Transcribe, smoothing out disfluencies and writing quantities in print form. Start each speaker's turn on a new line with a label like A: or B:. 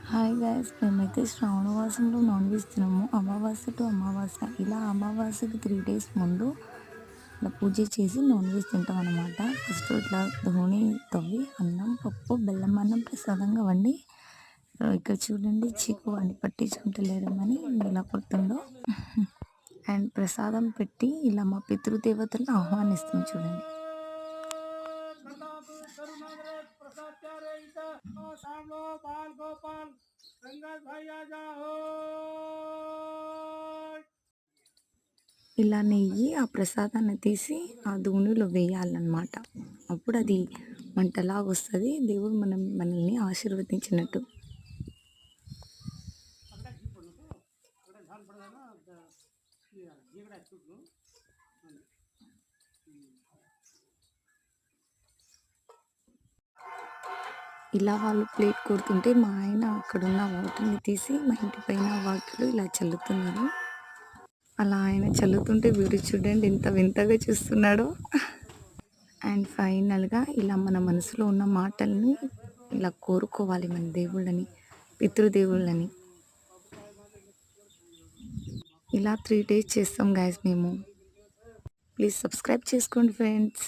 A: Hi guys, మేమైతే శ్రావణ మాసంలో non veg తినము. అమావాస్య టు అమావాస్య ఇలా అమావాస్యకి 3 days ముందు ఇలా పూజ చేసి నాన్ వెజ్ తింటాం అనమాట. ఫస్ట్ ఇట్లా ధోని తవ్వి అన్నం, పప్పు, బెల్లం అన్నం ప్రసాదంగా వండి ఇక్కడ చూడండి చీకు వండి పట్టించుకుంటలేడమని ఇలా కొడుతుందో. అండ్ ప్రసాదం పెట్టి ఇలా మా పితృదేవతలను ఆహ్వానిస్తాం చూడండి. ఇలా నెయ్యి ఆ ప్రసాదాన్ని తీసి ఆ ధూనిలో వేయాలన్నమాట. అప్పుడు అది మంటలాగా వస్తుంది. దేవుడు మనల్ని ఆశీర్వదించినట్టు. ఇలా వాళ్ళు ప్లేట్ కొడుతుంటే మా ఆయన అక్కడున్న వాటర్ని తీసి మా ఇంటి పైన వాకిలు ఇలా చల్లుతున్నారు. అలా ఆయన చల్లుతుంటే వీడు చూడండి ఎంత వింతగా చూస్తున్నాడో. అండ్ ఫైనల్గా ఇలా మన మనసులో ఉన్న మాటల్ని ఇలా కోరుకోవాలి మన దేవుళ్ళని, పితృదేవుళ్ళని. ఇలా 3 days చేస్తాం గైస్ మేము. ప్లీజ్ సబ్స్క్రైబ్ చేసుకోండి ఫ్రెండ్స్.